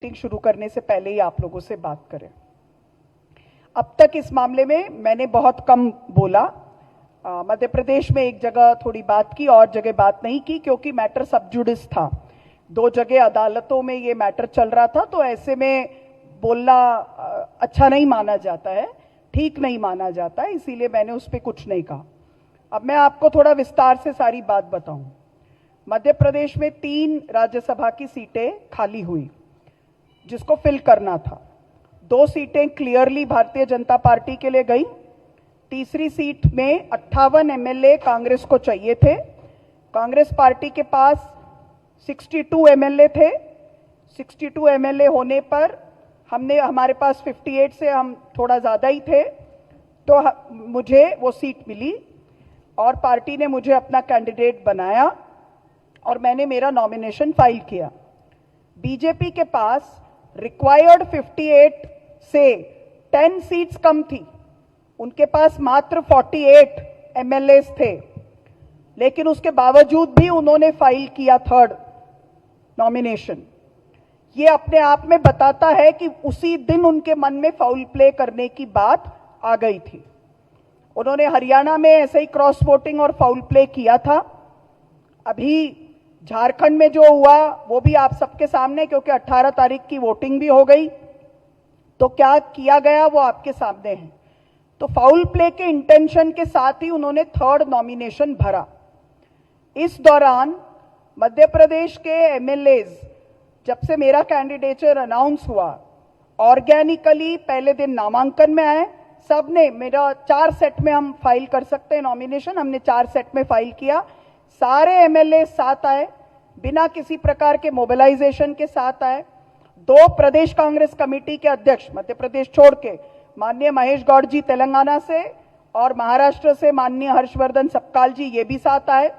Meeting शुरू करने से पहले ही आप लोगों से बात करें। अब तक इस मामले में मैंने बहुत कम बोला। मध्य प्रदेश में एक जगह थोड़ी बात की और जगह बात नहीं की, क्योंकि मैटर सब जुडिस था। 2 जगह अदालतों में ये मैटर चल रहा था, तो ऐसे में बोलना अच्छा नहीं माना जाता है, ठीक नहीं माना जाता है, इसीलिए मैंने उस पर कुछ नहीं कहा। अब मैं आपको थोड़ा विस्तार से सारी बात बताऊं। मध्य प्रदेश में 3 राज्यसभा की सीटें खाली हुई जिसको फिल करना था। 2 सीटें क्लियरली भारतीय जनता पार्टी के लिए गई। तीसरी सीट में 58 एमएलए कांग्रेस को चाहिए थे। कांग्रेस पार्टी के पास 62 एमएलए थे। 62 एमएलए होने पर हमारे पास 58 से हम थोड़ा ज़्यादा ही थे, तो मुझे वो सीट मिली और पार्टी ने मुझे अपना कैंडिडेट बनाया और मैंने मेरा नॉमिनेशन फाइल किया। बीजेपी के पास रिक्वायर्ड 58 से 10 सीट्स कम थी, उनके पास मात्र 48 एमएलएस थे, लेकिन उसके बावजूद भी उन्होंने फाइल किया 3rd नॉमिनेशन। ये अपने आप में बताता है कि उसी दिन उनके मन में फाउल प्ले करने की बात आ गई थी। उन्होंने हरियाणा में ऐसे ही क्रॉस वोटिंग और फाउल प्ले किया था। अभी झारखंड में जो हुआ वो भी आप सबके सामने, क्योंकि 18 तारीख की वोटिंग भी हो गई, तो क्या किया गया वो आपके सामने है। तो फाउल प्ले के इंटेंशन के साथ ही उन्होंने 3rd नॉमिनेशन भरा। इस दौरान मध्य प्रदेश के एमएलएज, जब से मेरा कैंडिडेचर अनाउंस हुआ, ऑर्गेनिकली पहले दिन नामांकन में आए। सब ने मेरा 4 सेट में हम फाइल कर सकते हैं नॉमिनेशन, हमने 4 सेट में फाइल किया। सारे एमएलए साथ आए, बिना किसी प्रकार के मोबिलाइजेशन के साथ आए। 2 प्रदेश कांग्रेस कमेटी के अध्यक्ष मध्य प्रदेश छोड़ के, माननीय महेश गौड़ जी तेलंगाना से और महाराष्ट्र से माननीय हर्षवर्धन सपकाल जी, ये भी साथ आए।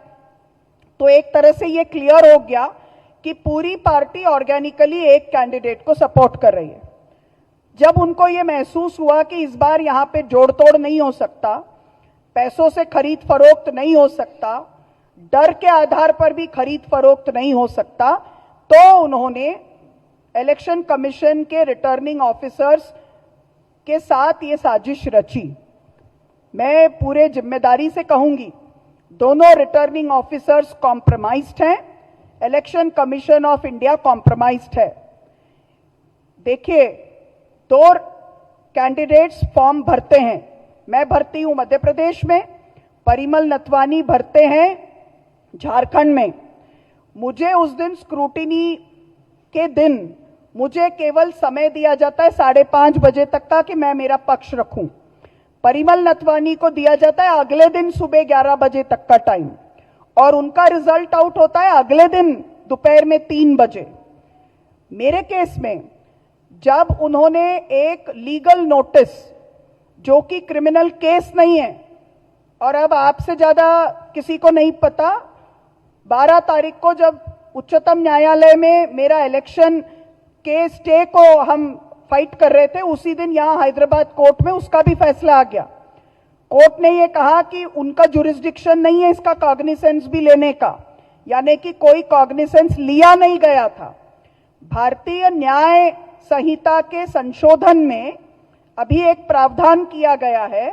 तो एक तरह से ये क्लियर हो गया कि पूरी पार्टी ऑर्गेनिकली एक कैंडिडेट को सपोर्ट कर रही है। जब उनको ये महसूस हुआ कि इस बार यहां पे जोड़ तोड़ नहीं हो सकता, पैसों से खरीद फरोख्त नहीं हो सकता, डर के आधार पर भी खरीद फरोख्त नहीं हो सकता, तो उन्होंने इलेक्शन कमीशन के रिटर्निंग ऑफिसर्स के साथ ये साजिश रची। मैं पूरे जिम्मेदारी से कहूंगी, दोनों रिटर्निंग ऑफिसर्स कॉम्प्रोमाइज्ड हैं, election commission of India compromised है। देखिए, 2 कैंडिडेट्स फॉर्म भरते हैं, मैं भरती हूं मध्य प्रदेश में, परिमल नथवानी भरते हैं झारखंड में। मुझे उस दिन स्क्रूटिनी के दिन मुझे केवल समय दिया जाता है 5:30 बजे तक का कि मैं मेरा पक्ष रखूं। परिमल नथवानी को दिया जाता है अगले दिन सुबह 11 बजे तक का टाइम, और उनका रिजल्ट आउट होता है अगले दिन दोपहर में 3 बजे। मेरे केस में जब उन्होंने एक लीगल नोटिस, जो कि क्रिमिनल केस नहीं है, और अब आपसे ज्यादा किसी को नहीं पता, 12 तारीख को जब उच्चतम न्यायालय में मेरा इलेक्शन के स्टे को हम फाइट कर रहे थे, उसी दिन यहां हैदराबाद कोर्ट में उसका भी फैसला आ गया। कोर्ट ने यह कहा कि उनका जुरिस्डिक्शन नहीं है इसका कॉग्निसेंस भी लेने का, यानी कि कोई कॉग्निसेंस लिया नहीं गया था। भारतीय न्याय संहिता के संशोधन में अभी एक प्रावधान किया गया है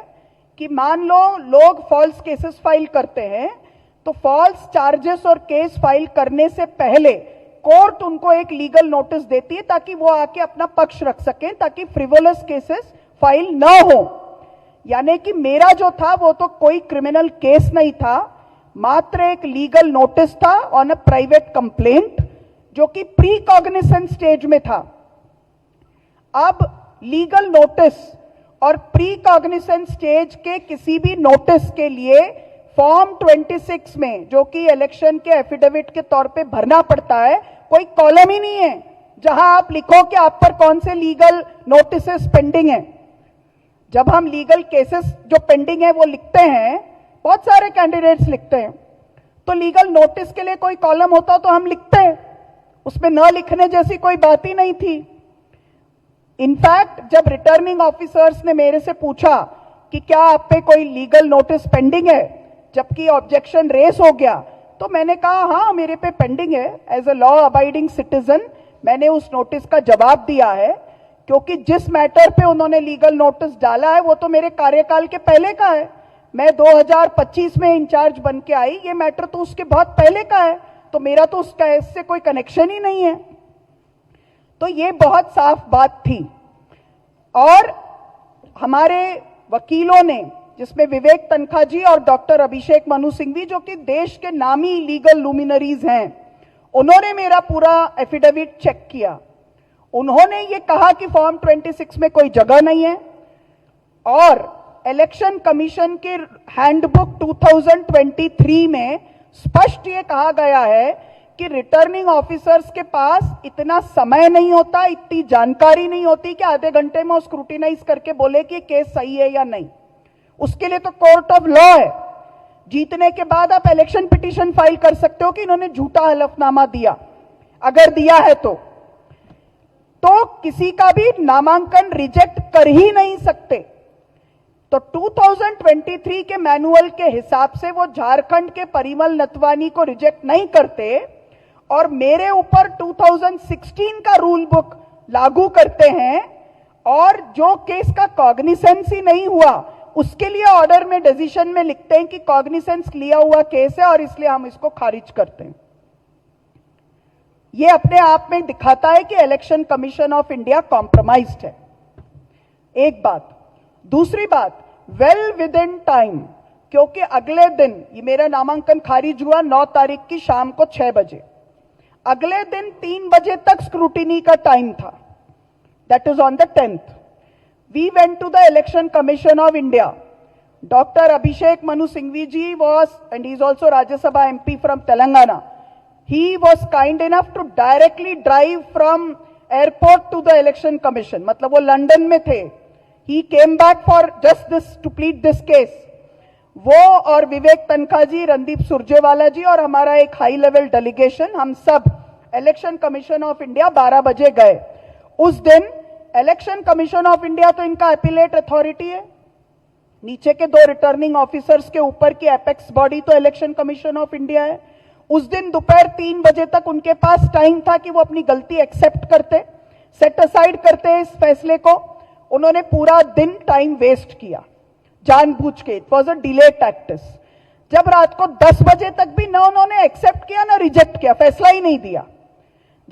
कि मान लो लोग फॉल्स केसेस फाइल करते हैं, तो फॉल्स चार्जेस और केस फाइल करने से पहले कोर्ट उनको एक लीगल नोटिस देती है ताकि वो आके अपना पक्ष रख सकें, ताकि फ्रिवोलस केसेस फाइल न हो। यानी कि मेरा जो था वो तो कोई क्रिमिनल केस नहीं था, मात्र एक लीगल नोटिस था ऑन अ प्राइवेट कंप्लेंट, जो कि प्री कॉग्निसेंस स्टेज में था। अब लीगल नोटिस और प्री कॉग्निसेंस स्टेज के किसी भी नोटिस के लिए फॉर्म 26 में, जो कि इलेक्शन के एफिडेविट के तौर पे भरना पड़ता है, कोई कॉलम ही नहीं है जहां आप लिखो कि आप पर कौन से लीगल नोटिसेस पेंडिंग है। जब हम लीगल केसेस जो पेंडिंग है वो लिखते हैं, बहुत सारे कैंडिडेट्स लिखते हैं, तो लीगल नोटिस के लिए कोई कॉलम होता तो हम लिखते हैं, उसमें न लिखने जैसी कोई बात ही नहीं थी। इनफैक्ट जब रिटर्निंग ऑफिसर्स ने मेरे से पूछा कि क्या आप पे कोई लीगल नोटिस पेंडिंग है, जबकि ऑब्जेक्शन रेस हो गया, तो मैंने कहा हाँ मेरे पे पेंडिंग है। As a law abiding citizen मैंने उस नोटिस का जवाब दिया है, क्योंकि जिस मैटर पे उन्होंने लीगल नोटिस डाला है वो तो मेरे कार्यकाल के पहले का है। मैं 2025 में इंचार्ज बन के आई, ये मैटर तो उसके बहुत पहले का है, तो मेरा तो उसका इससे कोई कनेक्शन ही नहीं है। तो ये बहुत साफ बात थी। और हमारे वकीलों ने, जिसमें विवेक तनखा जी और डॉक्टर अभिषेक मनु सिंघवी, जो कि देश के नामी लीगल लुमिनरीज हैं, उन्होंने मेरा पूरा एफिडेविट चेक किया। उन्होंने ये कहा कि फॉर्म 26 में कोई जगह नहीं है, और इलेक्शन कमीशन के हैंडबुक 2023 में स्पष्ट ये कहा गया है कि रिटर्निंग ऑफिसर्स के पास इतना समय नहीं होता, इतनी जानकारी नहीं होती कि आधे घंटे में वो स्क्रूटिनाइज करके बोले कि केस सही है या नहीं। उसके लिए तो कोर्ट ऑफ लॉ है। जीतने के बाद आप इलेक्शन पिटीशन फाइल कर सकते हो कि इन्होंने झूठा हलफनामा दिया, अगर दिया है तो किसी का भी नामांकन रिजेक्ट कर ही नहीं सकते। तो 2023 के मैनुअल के हिसाब से वो झारखंड के परिमल नथवानी को रिजेक्ट नहीं करते, और मेरे ऊपर 2016 का रूल बुक लागू करते हैं, और जो केस का कॉग्निसेंस ही नहीं हुआ उसके लिए ऑर्डर में, डिसीजन में लिखते हैं कि कॉग्निसेंस लिया हुआ केस है और इसलिए हम इसको खारिज करते हैं। ये अपने आप में दिखाता है कि election commission of India compromised है। एक बात। दूसरी बात, वेल विद इन टाइम, क्योंकि अगले दिन ये मेरा नामांकन खारिज हुआ 9 तारीख की शाम को 6 बजे। अगले दिन 3 बजे तक स्क्रूटिनी का टाइम था, that is on the 10th। We went to the election commission of India. Doctor Abhishek Manu Singhvi ji was, and he is also Rajya Sabha MP from Telangana, he was kind enough to directly drive from airport to the election commission, मतलब वो London में थे। he came back for just this, to plead this case। वो और विवेक तनखा जी, रणदीप सुरजेवाला जी और हमारा एक high level delegation, हम सब इलेक्शन कमीशन ऑफ इंडिया 12 बजे गए। उस दिन इलेक्शन कमीशन ऑफ इंडिया तो इनका अपीलेट अथॉरिटी है, नीचे के 2 रिटर्निंग ऑफिसर्स के ऊपर की एपेक्स बॉडी तो इलेक्शन कमीशन ऑफ इंडिया है। उस दिन दोपहर 3 बजे तक उनके पास टाइम था कि वो अपनी गलती एक्सेप्ट करते, सेट असाइड करते इस फैसले को। उन्होंने पूरा दिन टाइम वेस्ट किया जानबूझ के। It was a delay tactics. जब रात को 10 बजे तक भी ना उन्होंने एक्सेप्ट किया ना रिजेक्ट किया, फैसला ही नहीं दिया।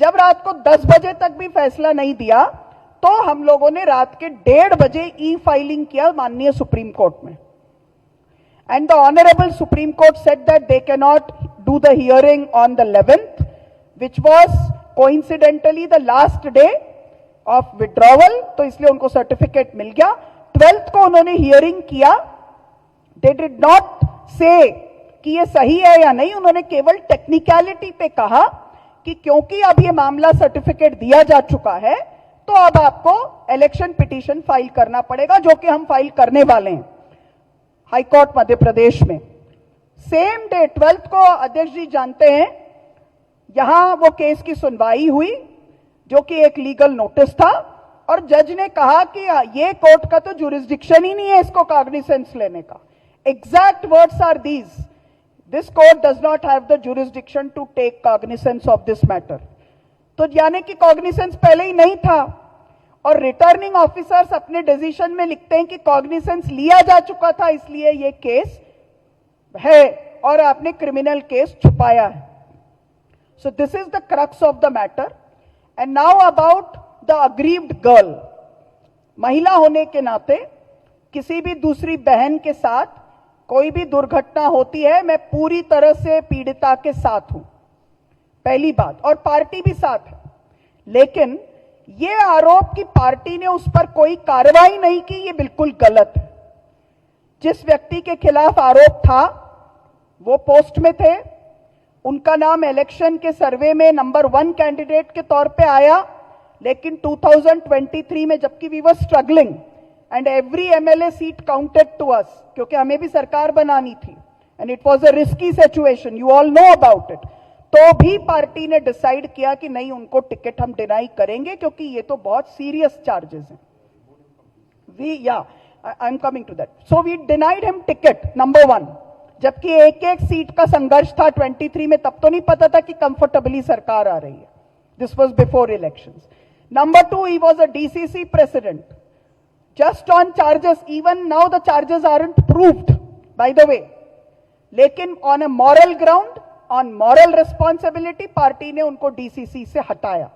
जब रात को 10 बजे तक भी फैसला नहीं दिया तो हम लोगों ने रात के 1:30 बजे फाइलिंग किया माननीय सुप्रीम कोर्ट में। And the Honorable Supreme Court said that they cannot do the hearing on the 11th, which was coincidentally the last day of withdrawal, तो इसलिए उनको सर्टिफिकेट मिल गया। 12th को उन्होंने हियरिंग किया। They did not say कि ये सही है या नहीं, उन्होंने केवल टेक्निकलिटी पे कहा कि क्योंकि अब ये मामला सर्टिफिकेट दिया जा चुका है तो अब आपको इलेक्शन पिटीशन फाइल करना पड़ेगा, जो कि हम फाइल करने वाले हैं हाई कोर्ट मध्य प्रदेश में। सेम डे 12th को, अध्यक्ष जी जानते हैं, यहां वो केस की सुनवाई हुई जो कि एक लीगल नोटिस था, और जज ने कहा कि ये कोर्ट का तो जुरिस्डिक्शन ही नहीं है इसको कॉग्निसेंस लेने का। Exact words are these, this court does not have the jurisdiction to take cognizance of this matter. तो यानी कि कॉग्निसेंस पहले ही नहीं था, और रिटर्निंग ऑफिसर्स अपने डिसीजन में लिखते हैं कि कॉग्निसेंस लिया जा चुका था इसलिए ये केस है, और आपने क्रिमिनल केस छुपाया है। So this is the crux of the matter. And now about the aggrieved girl. महिला होने के नाते किसी भी दूसरी बहन के साथ कोई भी दुर्घटना होती है, मैं पूरी तरह से पीड़िता के साथ हूं, पहली बात, और पार्टी भी साथ है। लेकिन ये आरोप कि पार्टी ने उस पर कोई कार्रवाई नहीं की, ये बिल्कुल गलत है। जिस व्यक्ति के खिलाफ आरोप था वो पोस्ट में थे, उनका नाम इलेक्शन के सर्वे में नंबर 1 कैंडिडेट के तौर पे आया, लेकिन 2023 में जबकि we were struggling and every MLA seat counted to us, क्योंकि हमें भी सरकार बनानी थी and it was a risky situation, you all know about it, तो भी पार्टी ने डिसाइड किया कि नहीं, उनको टिकट हम डिनाई करेंगे क्योंकि ये तो बहुत सीरियस चार्जेस हैं। I am coming to that. So we denied him ticket number 1, जबकि एक एक सीट का संघर्ष था 23 में, तब तो नहीं पता था कि कंफर्टेबली सरकार आ रही है। This was before elections. Number two, he was a DCC president. Just on charges, even now the charges aren't proved, by the way. लेकिन on a moral ground, on moral responsibility, party ने उनको DCC से हटाया.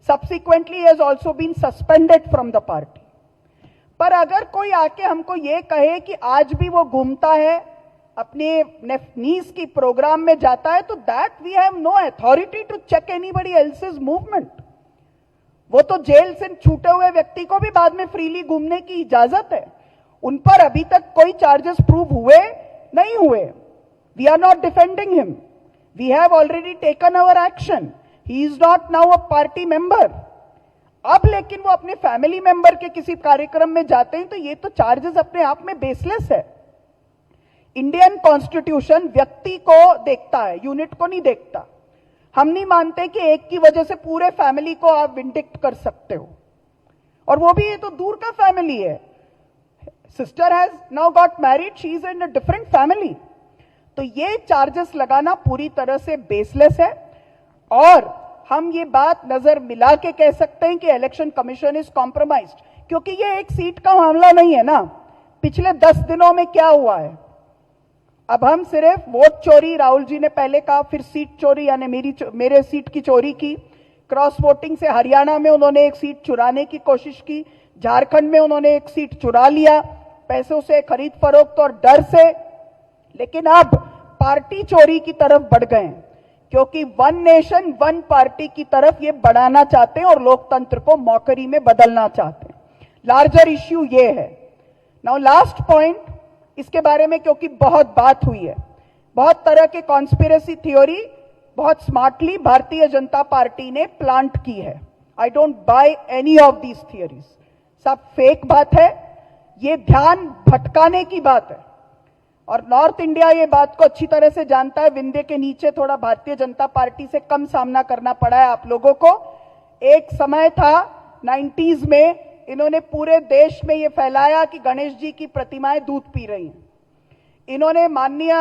Subsequently, he has also been suspended from the party. पर अगर कोई आके हमको ये कहे कि आज भी वो घूमता है, अपने नीस की प्रोग्राम में जाता है, तो that we have no authority to check anybody else's movement. वो तो जेल से छूटे हुए व्यक्ति को भी बाद में फ्रीली घूमने की इजाजत है. उन पर अभी तक कोई चार्जेस प्रूव हुए नहीं हुए. We are not defending him. We have already taken our action. He is not now a party member. अब लेकिन वो अपने फैमिली मेंबर के किसी कार्यक्रम में जाते हैं तो ये तो चार्जेस अपने आप में बेसलेस है. इंडियन कॉन्स्टिट्यूशन व्यक्ति को देखता है, यूनिट को नहीं देखता. हम नहीं मानते कि एक की वजह से पूरे फैमिली को आप विंडिक्ट कर सकते हो, और वो भी ये तो दूर का फैमिली है. Sister has now got married, she is in a different family. तो ये चार्जेस लगाना पूरी तरह से बेसलेस है. और हम ये बात नजर मिला के कह सकते हैं कि इलेक्शन कमीशन इज कॉम्प्रोमाइज्ड, क्योंकि ये एक सीट का मामला नहीं है ना. पिछले 10 दिनों में क्या हुआ है? अब हम सिर्फ वोट चोरी, राहुल जी ने पहले कहा, फिर सीट चोरी यानी मेरे सीट की चोरी की. क्रॉस वोटिंग से हरियाणा में उन्होंने एक सीट चुराने की कोशिश की. झारखंड में उन्होंने एक सीट चुरा लिया पैसों से, खरीद फरोख्त और डर से. लेकिन अब पार्टी चोरी की तरफ बढ़ गए हैं, क्योंकि वन नेशन वन पार्टी की तरफ ये बढ़ाना चाहते हैं और लोकतंत्र को मौकरी में बदलना चाहते हैं. लार्जर इश्यू ये है. नाउ लास्ट पॉइंट इसके बारे में, क्योंकि बहुत बात हुई है, बहुत तरह के कॉन्स्पिरेसी थ्योरी बहुत स्मार्टली भारतीय जनता पार्टी ने प्लांट की है. I don't by any of these theories. सब फेक बात है. ये ध्यान भटकाने की बात है, और नॉर्थ इंडिया ये बात को अच्छी तरह से जानता है. विंध्य के नीचे थोड़ा भारतीय जनता पार्टी से कम सामना करना पड़ा है आप लोगों को. एक समय था 90s में, इन्होंने पूरे देश में ये फैलाया कि गणेश जी की प्रतिमाएं दूध पी रही हैं. इन्होंने माननीय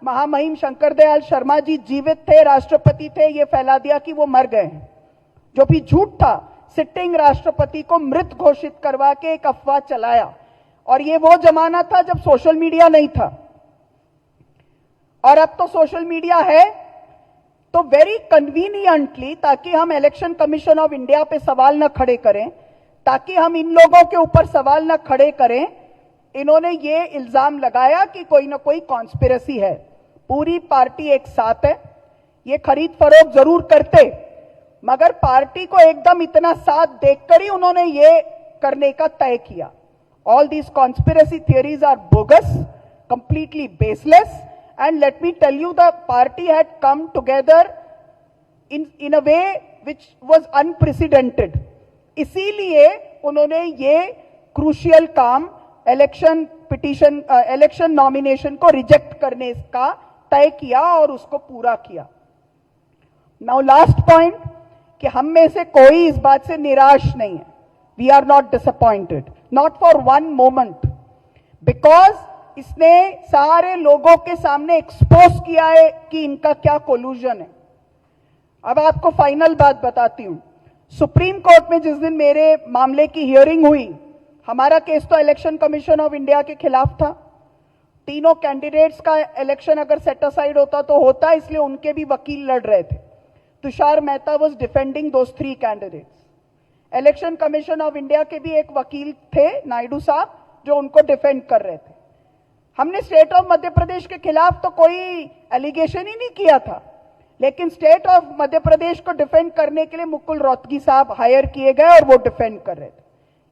महामहिम शंकर दयाल शर्मा जी जीवित थे, राष्ट्रपति थे, ये फैला दिया कि वो मर गए हैं, जो भी झूठ था. सिटिंग राष्ट्रपति को मृत घोषित करवा के एक अफवाह चलाया. और ये वो जमाना था जब सोशल मीडिया नहीं था, और अब तो सोशल मीडिया है. तो वेरी कन्वीनियंटली, ताकि हम इलेक्शन कमीशन ऑफ इंडिया पे सवाल न खड़े करें, ताकि हम इन लोगों के ऊपर सवाल न खड़े करें, इन्होंने ये इल्जाम लगाया कि कोई ना कोई कॉन्स्पिरेसी है. पूरी पार्टी एक साथ है. ये खरीद फरोख्त जरूर करते, मगर पार्टी को एकदम इतना साथ देखकर ही उन्होंने ये करने का तय किया. All these conspiracy theories are bogus, completely baseless. And let me tell you, the party had come together in a way which was unprecedented. इसीलिए उन्होंने ये क्रूशियल काम इलेक्शन पिटीशन, इलेक्शन नॉमिनेशन को रिजेक्ट करने का तय किया और उसको पूरा किया. नाउ लास्ट पॉइंट, कि हम में से कोई इस बात से निराश नहीं है. We are not disappointed, not for one moment, because इसने सारे लोगों के सामने एक्सपोज किया है कि इनका क्या कोलूजन है. अब आपको फाइनल बात बताती हूं. सुप्रीम कोर्ट में जिस दिन मेरे मामले की हियरिंग हुई, हमारा केस तो इलेक्शन कमीशन ऑफ इंडिया के खिलाफ था. तीनों कैंडिडेट्स का इलेक्शन अगर सेट असाइड होता तो होता, इसलिए उनके भी वकील लड़ रहे थे. Tushar Mehta was defending those 3 candidates. Election commission of India के भी एक वकील थे, नायडू साहब, जो उनको डिफेंड कर रहे थे. हमने स्टेट ऑफ मध्य प्रदेश के खिलाफ तो कोई एलिगेशन ही नहीं किया था, लेकिन स्टेट ऑफ मध्य प्रदेश को डिफेंड करने के लिए मुकुल रोहतगी साहब हायर किए गए और वो डिफेंड कर रहे थे.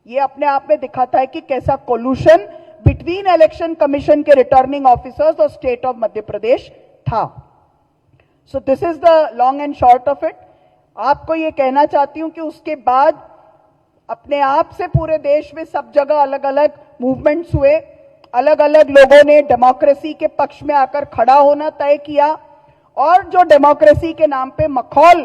ये अपने आप में दिखाता है कि कैसा कोलूशन बिटवीन इलेक्शन कमीशन के रिटर्निंग ऑफिसर्स और स्टेट ऑफ मध्य प्रदेश था. So this is the long and short of it. आपको ये कहना चाहती हूं कि उसके बाद अपने आप से पूरे देश में सब जगह अलग अलग मूवमेंट्स हुए, अलग अलग लोगों ने डेमोक्रेसी के पक्ष में आकर खड़ा होना तय किया, और जो डेमोक्रेसी के नाम पे मखौल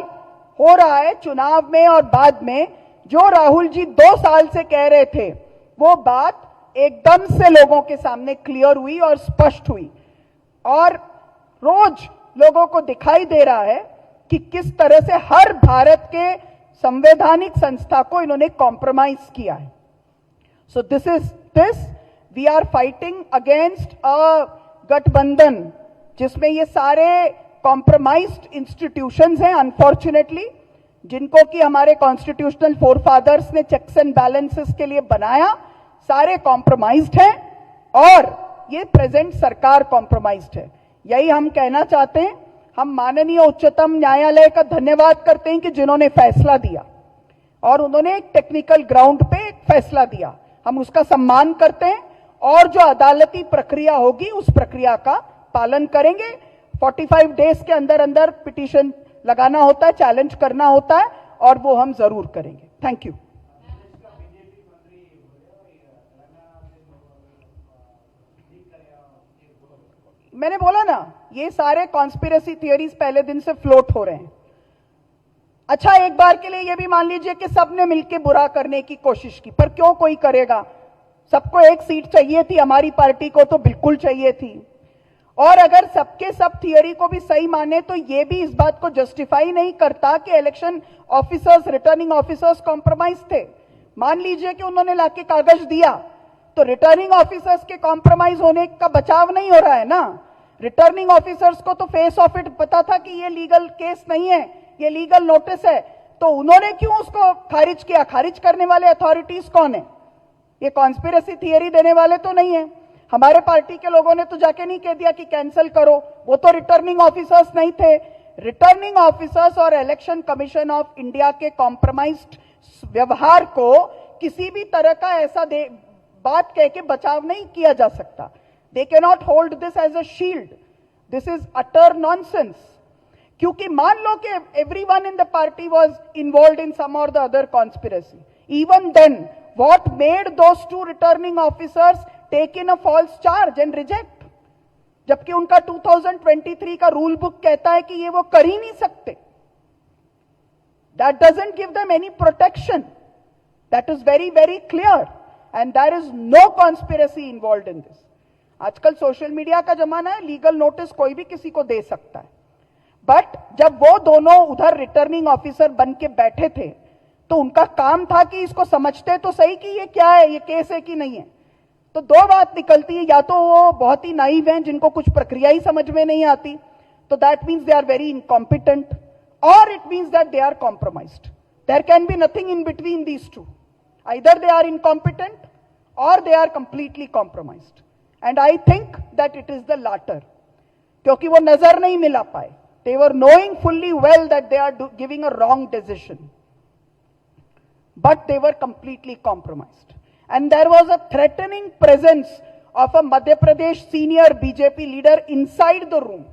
हो रहा है चुनाव में और बाद में, जो राहुल जी 2 साल से कह रहे थे, वो बात एकदम से लोगों के सामने क्लियर हुई और स्पष्ट हुई. और रोज लोगों को दिखाई दे रहा है कि किस तरह से हर भारत के संवैधानिक संस्था को इन्होंने कॉम्प्रोमाइज किया है. So this we are fighting against a गठबंधन जिसमें ये सारे कॉम्प्रोमाइज्ड इंस्टीट्यूशंस हैं अनफॉर्चुनेटली, जिनको कि हमारे कॉन्स्टिट्यूशनल फोरफादर्स ने चेक्स एंड बैलेंसेस के लिए बनाया, सारे कॉम्प्रोमाइज्ड हैं और ये प्रेजेंट सरकार कॉम्प्रोमाइज्ड है. यही हम कहना चाहते हैं. हम माननीय उच्चतम न्यायालय का धन्यवाद करते हैं कि जिन्होंने फैसला दिया और उन्होंने एक टेक्निकल ग्राउंड पे एक फैसला दिया. हम उसका सम्मान करते हैं और जो अदालती प्रक्रिया होगी उस प्रक्रिया का पालन करेंगे. 45 डेज के अंदर अंदर पिटीशन लगाना होता है, चैलेंज करना होता है और वो हम जरूर करेंगे. Thank you. मैंने बोला ना, ये सारे कॉन्स्पिरेसी थियरीज पहले दिन से फ्लोट हो रहे हैं. अच्छा, एक बार के लिए ये भी मान लीजिए कि सबने मिलकर बुरा करने की कोशिश की, पर क्यों कोई करेगा? सबको एक सीट चाहिए थी, हमारी पार्टी को तो बिल्कुल चाहिए थी. और अगर सबके सब थियरी को भी सही माने तो ये भी इस बात को जस्टिफाई नहीं करता कि election officers, returning officers compromise थे. मान लीजिए कि उन्होंने लाके कागज दिया, तो रिटर्निंग ऑफिसर्स के कॉम्प्रोमाइज होने का बचाव नहीं हो रहा है ना. रिटर्निंग ऑफिसर्स को तो फेस ऑफ इट पता था कि ये लीगल केस नहीं है, ये लीगल नोटिस है, तो उन्होंने क्यों उसको खारिज किया? खारिज करने वाले अथॉरिटीज कौन है? ये कॉन्स्पिरेसी थियरी देने वाले तो नहीं है. हमारे पार्टी के लोगों ने तो जाके नहीं कह दिया कि कैंसिल करो, वो तो रिटर्निंग ऑफिसर्स नहीं थे. रिटर्निंग ऑफिसर्स और इलेक्शन कमीशन ऑफ इंडिया के कॉम्प्रोमाइज्ड व्यवहार को किसी भी तरह का ऐसा बात कह के बचाव नहीं किया जा सकता. They can not hold this as a shield. This is utter nonsense. क्योंकि मान लो कि everyone in the party was involved in some और the other conspiracy. Even then what made those two returning officers take in a false charge and reject, जबकि उनका 2023 का rule book कहता है कि ये वो कर ही नहीं सकते. That doesn't give them any protection. That is very very clear and there is no conspiracy involved in this. आजकल सोशल मीडिया का जमाना है, लीगल नोटिस कोई भी किसी को दे सकता है. बट जब वो दोनों उधर रिटर्निंग ऑफिसर बन के बैठे थे तो उनका काम था कि इसको समझते तो सही कि ये क्या है, ये केस है कि नहीं है. तो दो बात निकलती है, या तो वो बहुत ही नाइव हैं जिनको कुछ प्रक्रिया ही समझ में नहीं आती, तो that means they are very incompetent, और it means that they are compromised. There can be nothing in between these two. Either they are incompetent और they are completely compromised. And I think that it is the latter, क्योंकि वो नजर नहीं मिला पाए. They were knowing fully well that they are giving a wrong decision, but they were completely compromised. And there was a threatening presence of a Madhya Pradesh senior BJP leader inside the room,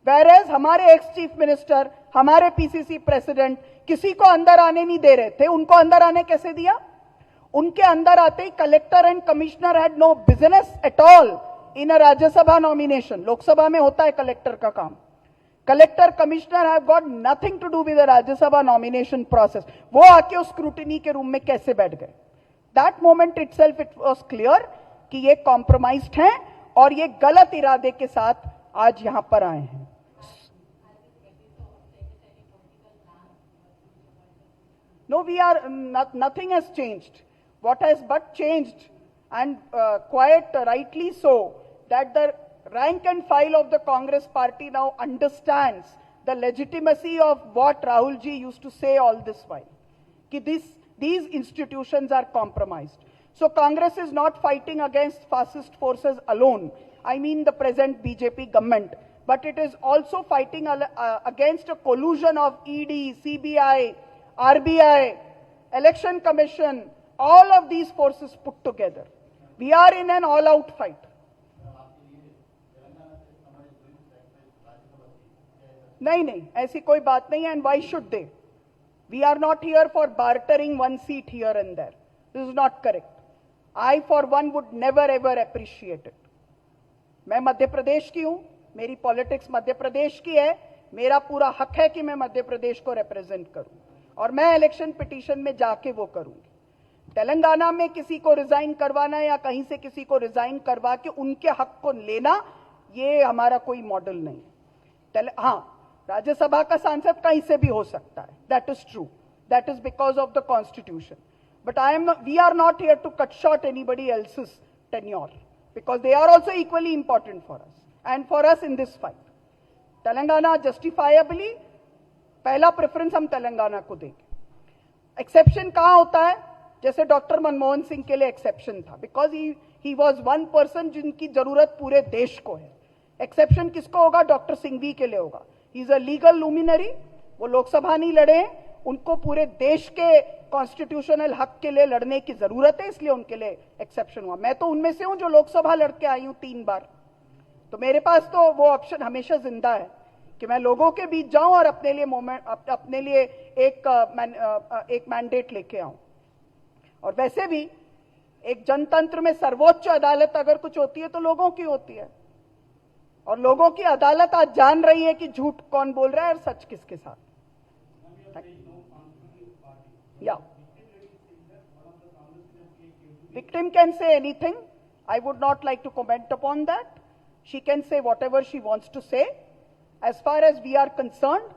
whereas हमारे ex chief minister, हमारे PCC president किसी को अंदर आने नहीं दे रहे थे. उनको अंदर आने कैसे दिया? उनके अंदर आते ही collector and commissioner had no business at all in a Rajya Sabha nomination. Lok Sabha में होता है कलेक्टर का काम. Collector commissioner have got nothing to do with the Rajya Sabha nomination process. वो आके उस स्क्रूटिनी के रूम में कैसे बैठ गए? That moment itself it was clear कि ये कॉम्प्रोमाइज्ड हैं और ये गलत इरादे के साथ आज यहां पर आए हैं. No, we are nothing has changed. What has but changed, and quite rightly so, that the rank and file of the Congress party now understands the legitimacy of what Rahul ji used to say all this while, कि these institutions are compromised. So Congress is not fighting against fascist forces alone, I mean the present BJP government, but it is also fighting against a collusion of ED, CBI, RBI, Election Commission, all of these forces put together. We are in an all-out fight. नहीं, ऐसी कोई बात नहीं है. And why should they? We are not here for bartering one seat here and there. This is not correct. I for one would never ever appreciate it. मैं मध्य प्रदेश की हूं, मेरी पॉलिटिक्स मध्य प्रदेश की है, मेरा पूरा हक है कि मैं मध्य प्रदेश को रिप्रेजेंट करूं और मैं इलेक्शन पिटीशन में जाके वो करूंगी. तेलंगाना में किसी को रिजाइन करवाना या कहीं से किसी को रिजाइन करवा के उनके हक को लेना, ये हमारा कोई मॉडल नहीं है. हाँ, राज्यसभा का सांसद कहीं से भी हो सकता है. That is true. That is because of the constitution. But we are not here to cut short anybody else's tenure, because they are also equally important for us and for us in this fight. Telangana justifiably पहला preference हम तेलंगाना को देंगे. Exception कहां होता है? जैसे doctor Manmohan Singh के लिए एक्सेप्शन था, because he was one person जिनकी जरूरत पूरे देश को है. एक्सेप्शन किसको होगा? डॉक्टर सिंघवी के लिए होगा. He is a legal luminary. वो लोकसभा नहीं लड़े, उनको पूरे देश के कॉन्स्टिट्यूशनल हक के लिए लड़ने की जरूरत है, इसलिए उनके लिए एक्सेप्शन हुआ. मैं तो उनमें से हूं जो लोकसभा लड़के आई हूं 3 बार, तो मेरे पास तो वो ऑप्शन हमेशा जिंदा है कि मैं लोगों के बीच जाऊं और अपने लिए एक मैंडेट लेके आऊं. और वैसे भी एक जनतंत्र में सर्वोच्च अदालत अगर कुछ होती है तो लोगों की होती है, और लोगों की अदालत आज जान रही है कि झूठ कौन बोल रहा है और सच किसके साथ. या victim can say anything. I would not like to comment upon that. She can say whatever she wants to say. As far as we are concerned,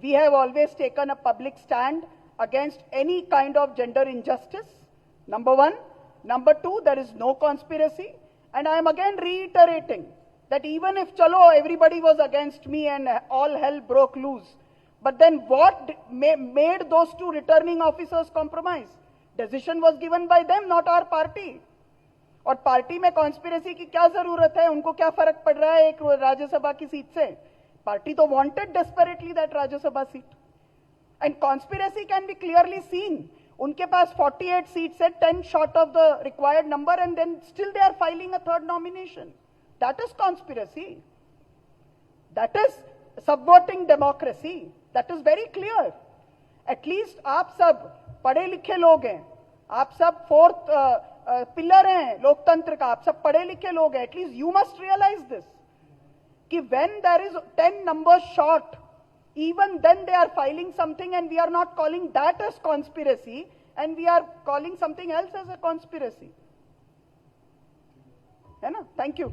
we have always taken a public stand against any kind of gender injustice. Number one. Number two, there is no conspiracy. And I am again reiterating that even if chalo everybody was against me and all hell broke loose, but then what made those 2 returning officers compromise? Decision was given by them, not our party. और party में conspiracy की क्या जरूरत है? उनको क्या फर्क पड़ रहा है एक राज्यसभा की सीट से? पार्टी तो wanted desperately that Rajya Sabha seat. And conspiracy can be clearly seen. उनके पास 48 सीट्स है, 10 short of the required number, and then still they are filing a third nomination. That is conspiracy. That is subverting democracy. That is very clear. At least आप सब पढ़े लिखे लोग हैं, आप सब 4th पिलर हैं लोकतंत्र का, आप सब पढ़े लिखे लोग हैं. At least you must realise this कि when there is 10 numbers short, even then they are filing something, and we are not calling that as conspiracy, and we are calling something else as a conspiracy. है ना? Thank you.